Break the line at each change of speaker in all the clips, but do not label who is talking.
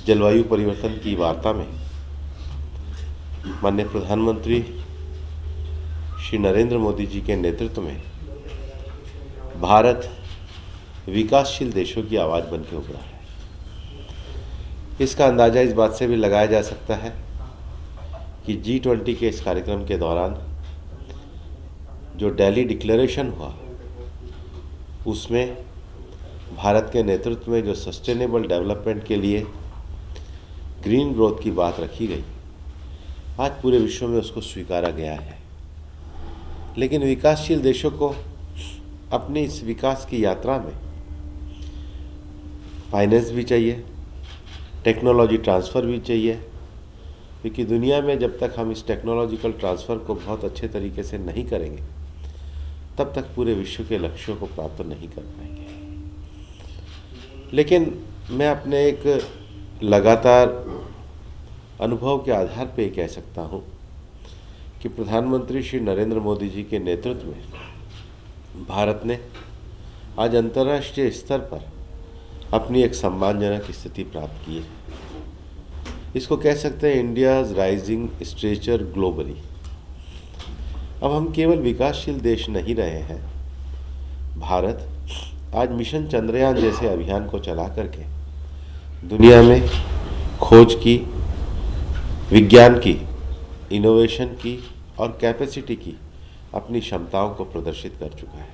जलवायु परिवर्तन की वार्ता में माननीय प्रधानमंत्री श्री नरेंद्र मोदी जी के नेतृत्व में भारत विकासशील देशों की आवाज़ बन के उभरा है। इसका अंदाज़ा इस बात से भी लगाया जा सकता है कि G20 के इस कार्यक्रम के दौरान जो दिल्ली डिक्लेरेशन हुआ उसमें भारत के नेतृत्व में जो सस्टेनेबल डेवलपमेंट के लिए ग्रीन ग्रोथ की बात रखी गई, आज पूरे विश्व में उसको स्वीकारा गया है। लेकिन विकासशील देशों को अपनी इस विकास की यात्रा में फाइनेंस भी चाहिए, टेक्नोलॉजी ट्रांसफ़र भी चाहिए, क्योंकि दुनिया में जब तक हम इस टेक्नोलॉजिकल ट्रांसफ़र को बहुत अच्छे तरीके से नहीं करेंगे तब तक पूरे विश्व के लक्ष्यों को प्राप्त नहीं कर पाएंगे। लेकिन मैं अपने एक लगातार अनुभव के आधार पे कह सकता हूँ कि प्रधानमंत्री श्री नरेंद्र मोदी जी के नेतृत्व में भारत ने आज अंतर्राष्ट्रीय स्तर पर अपनी एक सम्मानजनक स्थिति प्राप्त की है। इसको कह सकते हैं इंडियाज़ राइजिंग स्टेचर ग्लोबली। अब हम केवल विकासशील देश नहीं रहे हैं। भारत आज मिशन चंद्रयान जैसे अभियान को चला करके दुनिया में खोज की, विज्ञान की, इनोवेशन की और कैपेसिटी की अपनी क्षमताओं को प्रदर्शित कर चुका है।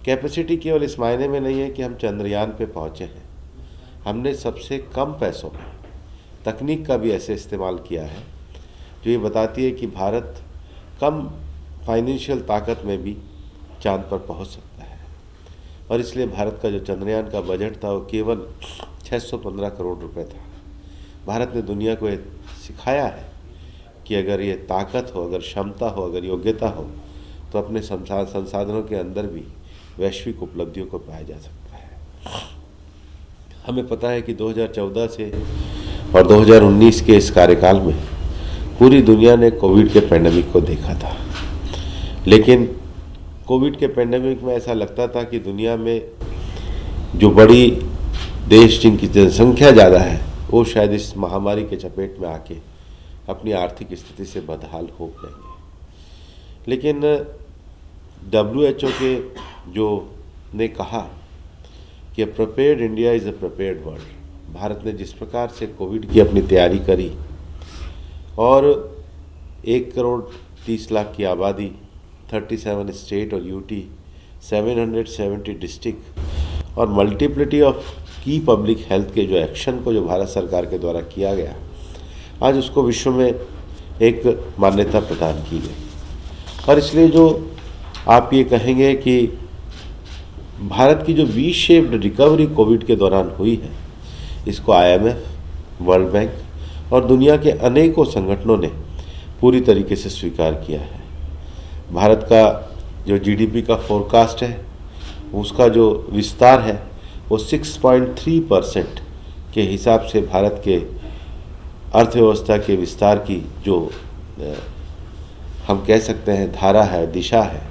कैपेसिटी केवल इस मायने में नहीं है कि हम चंद्रयान पे पहुंचे हैं, हमने सबसे कम पैसों में तकनीक का भी ऐसे इस्तेमाल किया है जो ये बताती है कि भारत कम फाइनेंशियल ताकत में भी चांद पर पहुंच सकता है। और इसलिए भारत का जो चंद्रयान का बजट था वो केवल 615 करोड़ रुपए था। भारत ने दुनिया को ये सिखाया है कि अगर ये ताकत हो, अगर क्षमता हो, अगर योग्यता हो तो अपने संसाधनों के अंदर भी वैश्विक उपलब्धियों को पाया जा सकता है। हमें पता है कि 2014 से और 2019 के इस कार्यकाल में पूरी दुनिया ने कोविड के पैंडेमिक को देखा था। लेकिन कोविड के पैंडेमिक में ऐसा लगता था कि दुनिया में जो बड़ी देश जिनकी जनसंख्या ज़्यादा है वो शायद इस महामारी के चपेट में आके अपनी आर्थिक स्थिति से बदहाल हो जाएंगे। लेकिन WHO के जो ने कहा कि prepared India is a prepared world. Bharat ने जिस प्रकार से कोविड की अपनी तैयारी करी और 1 करोड़ 30 लाख की आबादी, 37 स्टेट और यूटी, 770 डिस्ट्रिक्ट और मल्टीप्लिटी ऑफ की पब्लिक हेल्थ के जो एक्शन को जो भारत सरकार के द्वारा किया गया, आज उसको विश्व में एक मान्यता प्रदान की गई। और इसलिए जो आप ये कहेंगे कि भारत की जो वी शेप्ड रिकवरी कोविड के दौरान हुई है, इसको IMF, वर्ल्ड बैंक और दुनिया के अनेकों संगठनों ने पूरी तरीके से स्वीकार किया है। भारत का जो GDP का फोरकास्ट है उसका जो विस्तार है वो 6.3% के हिसाब से भारत के अर्थव्यवस्था के विस्तार की जो हम कह सकते हैं धारा है, दिशा है,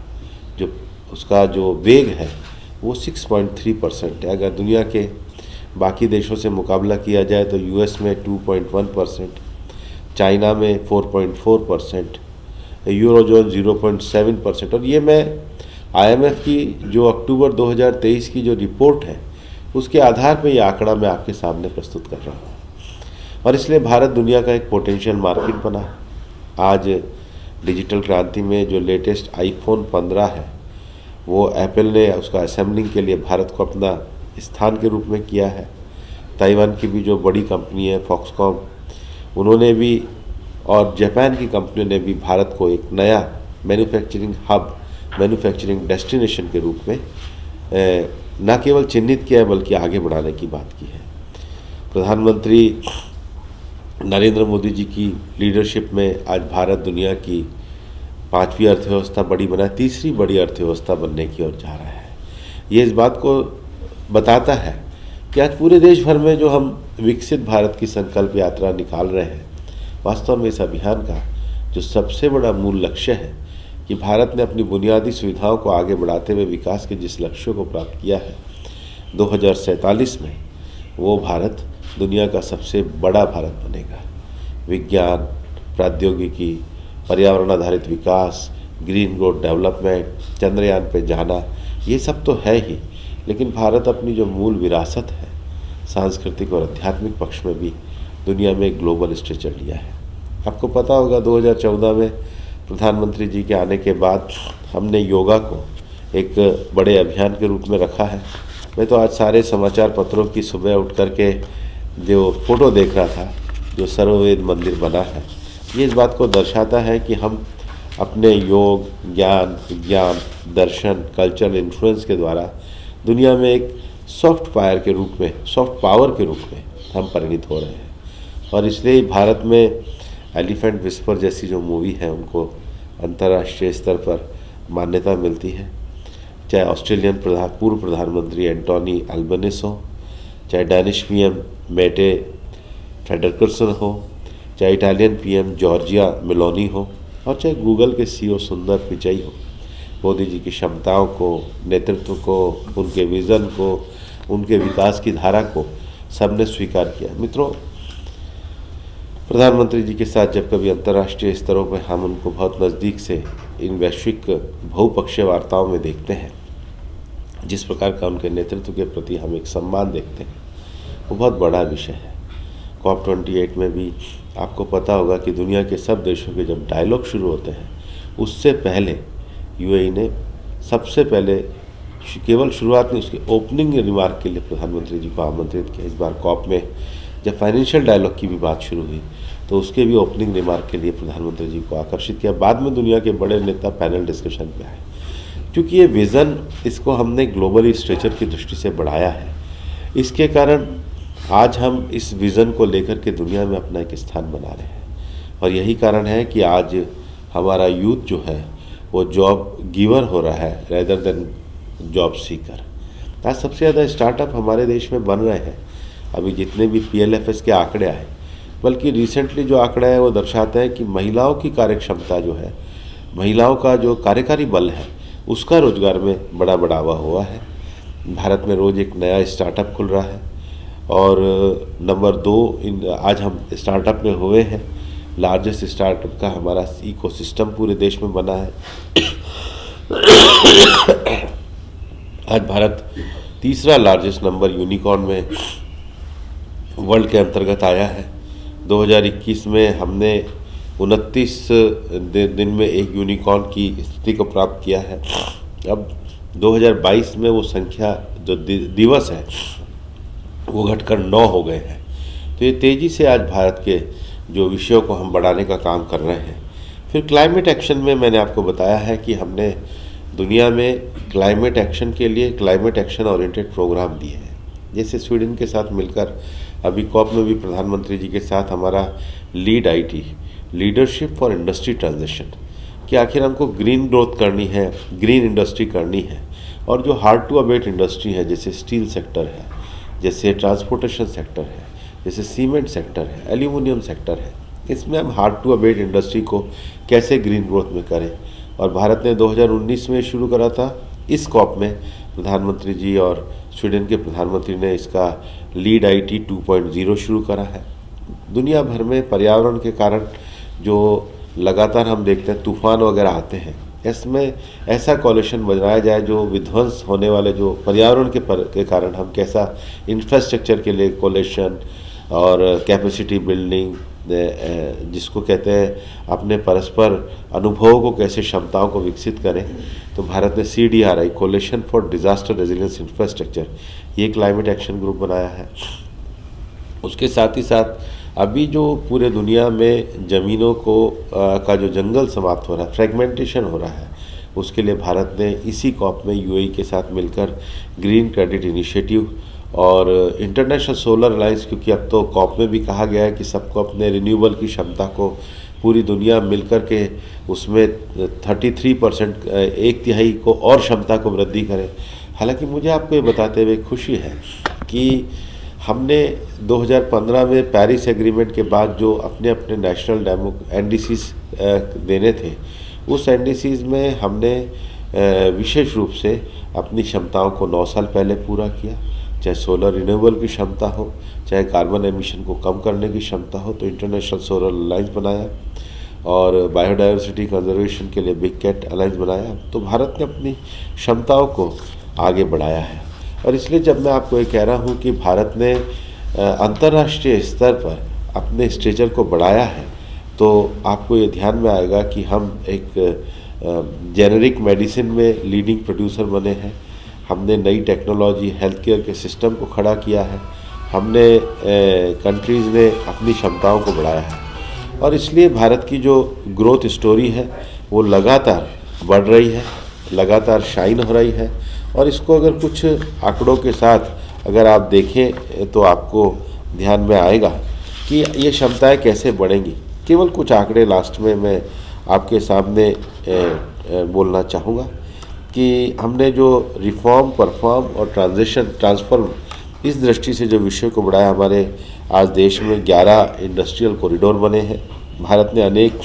जो उसका जो वेग है वो 6.3% है। अगर दुनिया के बाकी देशों से मुकाबला किया जाए तो US में 2.1%, चाइना में 4.4%, यूरोजोन 0.7%। और ये मैं IMF की जो अक्टूबर 2023 की जो रिपोर्ट है उसके आधार पर ये आंकड़ा मैं आपके सामने प्रस्तुत कर रहा हूँ। और इसलिए भारत दुनिया का एक पोटेंशियल मार्केट बना। आज डिजिटल क्रांति में जो लेटेस्ट iPhone 15 है वो एप्पल ने उसका असेंबलिंग के लिए भारत को अपना स्थान के रूप में किया है। ताइवान की भी जो बड़ी कंपनी है फॉक्सकॉम, उन्होंने भी और जापान की कंपनियों ने भी भारत को एक नया मैन्युफैक्चरिंग हब, मैन्युफैक्चरिंग डेस्टिनेशन के रूप में न केवल चिन्हित किया है बल्कि आगे बढ़ाने की बात की है। प्रधानमंत्री नरेंद्र मोदी जी की लीडरशिप में आज भारत दुनिया की 5वीं अर्थव्यवस्था बड़ी बना, तीसरी बड़ी अर्थव्यवस्था बनने की ओर जा रहा है। ये इस बात को बताता है कि आज पूरे देश भर में जो हम विकसित भारत की संकल्प यात्रा निकाल रहे हैं, वास्तव में इस अभियान का जो सबसे बड़ा मूल लक्ष्य है कि भारत ने अपनी बुनियादी सुविधाओं को आगे बढ़ाते हुए विकास के जिस लक्ष्यों को प्राप्त किया है 2047 में, वो भारत दुनिया का सबसे बड़ा भारत बनेगा। विज्ञान, प्रौद्योगिकी, पर्यावरण आधारित विकास, ग्रीन ग्रोथ डेवलपमेंट, चंद्रयान पे जाना, ये सब तो है ही, लेकिन भारत अपनी जो मूल विरासत है, सांस्कृतिक और आध्यात्मिक पक्ष में भी दुनिया में एक ग्लोबल स्टेचर लिया है। आपको पता होगा 2014 में प्रधानमंत्री जी के आने के बाद हमने योगा को एक बड़े अभियान के रूप में रखा है। मैं तो आज सारे समाचार पत्रों की सुबह उठ कर के जो फ़ोटो देख रहा था, जो सर्ववेद मंदिर बना है, ये इस बात को दर्शाता है कि हम अपने योग, ज्ञान, विज्ञान, दर्शन, कल्चरल इन्फ्लुएंस के द्वारा दुनिया में एक सॉफ्ट पावर के रूप में हम परिणित हो रहे हैं। और इसलिए ही भारत में एलिफेंट विस्पर जैसी जो मूवी है उनको अंतर्राष्ट्रीय स्तर पर मान्यता मिलती है। चाहे ऑस्ट्रेलियन पूर्व प्रधानमंत्री एंटोनी अल्बनीज़ हो, चाहे डैनिश पीएम मेटे फ्रेडरिकसन हो, चाहे इटालियन पीएम जॉर्जिया मेलोनी हो, और चाहे गूगल के सीईओ सुंदर पिचाई हो, मोदी जी की क्षमताओं को, नेतृत्व को, उनके विज़न को, उनके विकास की धारा को सबने स्वीकार किया। मित्रों, प्रधानमंत्री जी के साथ जब कभी अंतर्राष्ट्रीय स्तरों पर हम उनको बहुत नज़दीक से इन वैश्विक बहुपक्षीय वार्ताओं में देखते हैं, जिस प्रकार का उनके नेतृत्व के प्रति हम एक सम्मान देखते हैं, वो बहुत बड़ा विषय है। COP28 में भी आपको पता होगा कि दुनिया के सब देशों के जब डायलॉग शुरू होते हैं, उससे पहले UAE ने सबसे पहले केवल शुरुआत में उसके ओपनिंग रिमार्क के लिए प्रधानमंत्री जी को आमंत्रित किया। इस बार COP में जब फाइनेंशियल डायलॉग की भी बात शुरू हुई तो उसके भी ओपनिंग रिमार्क के लिए प्रधानमंत्री जी को आकर्षित किया। बाद में दुनिया के बड़े नेता पैनल डिस्कशन पे आए। क्योंकि ये विज़न, इसको हमने ग्लोबली स्ट्रेचर की दृष्टि से बढ़ाया है, इसके कारण आज हम इस विज़न को लेकर के दुनिया में अपना एक स्थान बना रहे हैं। और यही कारण है कि आज हमारा यूथ जो है वो जॉब गिवर हो रहा है रेदर देन जॉब सीकर। आज सबसे ज़्यादा स्टार्टअप हमारे देश में बन रहे हैं। अभी जितने भी PLFS के आंकड़े आए, बल्कि रिसेंटली जो आंकड़ा है वो दर्शाता है कि महिलाओं की कार्यक्षमता जो है, महिलाओं का जो कार्यकारी बल है, उसका रोजगार में बड़ा बढ़ावा हुआ है। भारत में रोज़ एक नया स्टार्टअप खुल रहा है और नंबर 2 आज हम स्टार्टअप में हुए हैं। लार्जेस्ट स्टार्टअप का हमारा इकोसिस्टम पूरे देश में बना है। आज भारत तीसरा लार्जेस्ट नंबर यूनिकॉर्न में वर्ल्ड के अंतर्गत आया है। 2021 में हमने 29 दिन में एक यूनिकॉर्न की स्थिति को प्राप्त किया है। अब 2022 में वो संख्या जो दिवस है वो घटकर 9 हो गए हैं। तो ये तेज़ी से आज भारत के जो विषयों को हम बढ़ाने का काम कर रहे हैं। फिर क्लाइमेट एक्शन में मैंने आपको बताया है कि हमने दुनिया में क्लाइमेट एक्शन के लिए क्लाइमेट एक्शन ओरिएंटेड प्रोग्राम दिए हैं। जैसे स्वीडन के साथ मिलकर अभी COP में भी प्रधानमंत्री जी के साथ हमारा लीडरशिप फॉर इंडस्ट्री ट्रांजिशन, कि आखिर हमको ग्रीन ग्रोथ करनी है, ग्रीन इंडस्ट्री करनी है, और जो हार्ड टू अबेट इंडस्ट्री है, जैसे स्टील सेक्टर है, जैसे ट्रांसपोर्टेशन सेक्टर है, जैसे सीमेंट सेक्टर है, एल्यूमिनियम सेक्टर है, इसमें हम हार्ड टू अबेट इंडस्ट्री को कैसे ग्रीन ग्रोथ में करें। और भारत ने 2019 में शुरू करा था। इस COP में प्रधानमंत्री जी और स्वीडन के प्रधानमंत्री ने इसका LEAD-IT 2.0 शुरू करा है। दुनिया भर में पर्यावरण के कारण जो लगातार हम देखते हैं तूफान वगैरह आते हैं, इसमें ऐसा कॉलेशन बनाया जाए जो विध्वंस होने वाले जो पर्यावरण के कारण हम कैसा इंफ्रास्ट्रक्चर के लिए कॉलेशन और कैपेसिटी बिल्डिंग, जिसको कहते हैं अपने परस्पर अनुभवों को कैसे क्षमताओं को विकसित करें। तो भारत ने CDRI coalition for disaster resilience infrastructure ये क्लाइमेट एक्शन ग्रुप बनाया है। उसके साथ ही साथ अभी जो पूरे दुनिया में ज़मीनों को का जो जंगल समाप्त हो रहा है, फ्रेगमेंटेशन हो रहा है, उसके लिए भारत ने इसी COP में UAE के साथ मिलकर ग्रीन क्रेडिट इनिशिएटिव और इंटरनेशनल सोलर अलायंस, क्योंकि अब तो COP में भी कहा गया है कि सबको अपने रिन्यूएबल की क्षमता को पूरी दुनिया मिलकर के उसमें 33% 1/3 को और क्षमता को वृद्धि करें। हालांकि मुझे आपको ये बताते हुए खुशी है कि हमने 2015 में पेरिस एग्रीमेंट के बाद जो अपने अपने नेशनल NDCs देने थे, उस NDCs में हमने विशेष रूप से अपनी क्षमताओं को 9 साल पहले पूरा किया। चाहे सोलर रिन्यूएबल की क्षमता हो, चाहे कार्बन एमिशन को कम करने की क्षमता हो, तो इंटरनेशनल सोलर अलायंस बनाया और बायोडायवर्सिटी कंजर्वेशन के लिए बिग कैट अलायंस बनाया। तो भारत ने अपनी क्षमताओं को आगे बढ़ाया है। और इसलिए जब मैं आपको ये कह रहा हूँ कि भारत ने अंतर्राष्ट्रीय स्तर पर अपने स्टेचर को बढ़ाया है, तो आपको ये ध्यान में आएगा कि हम एक जेनेरिक मेडिसिन में लीडिंग प्रोड्यूसर बने हैं। हमने नई टेक्नोलॉजी हेल्थ केयर के सिस्टम को खड़ा किया है। हमने कंट्रीज़ ने अपनी क्षमताओं को बढ़ाया है और इसलिए भारत की जो ग्रोथ स्टोरी है वो लगातार बढ़ रही है, लगातार शाइन हो रही है। और इसको अगर कुछ आंकड़ों के साथ अगर आप देखें तो आपको ध्यान में आएगा कि ये क्षमताएं कैसे बढ़ेंगी। केवल कुछ आंकड़े लास्ट में मैं आपके सामने बोलना चाहूँगा कि हमने जो रिफॉर्म, परफॉर्म और ट्रांसफॉर्म इस दृष्टि से जो विषय को बढ़ाया, हमारे आज देश में 11 इंडस्ट्रियल कॉरिडोर बने हैं। भारत ने अनेक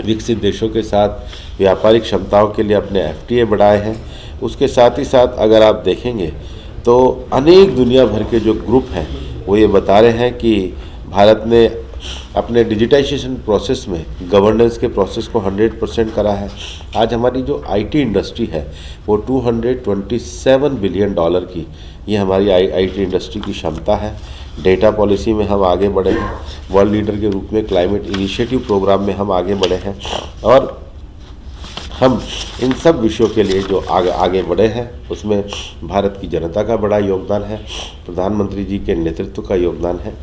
विकसित देशों के साथ व्यापारिक क्षमताओं के लिए अपने FTA बढ़ाए हैं। उसके साथ ही साथ अगर आप देखेंगे तो अनेक दुनिया भर के जो ग्रुप हैं वो ये बता रहे हैं कि भारत ने अपने डिजिटाइजेशन प्रोसेस में गवर्नेंस के प्रोसेस को 100% करा है। आज हमारी जो IT इंडस्ट्री है वो $227 बिलियन की, ये हमारी IT इंडस्ट्री की क्षमता है। डेटा पॉलिसी में हम आगे बढ़े हैं, वर्ल्ड लीडर के रूप में क्लाइमेट इनिशिएटिव प्रोग्राम में हम आगे बढ़े हैं और हम इन सब विषयों के लिए जो आगे बढ़े हैं उसमें भारत की जनता का बड़ा योगदान है, प्रधानमंत्री जी के नेतृत्व का योगदान है।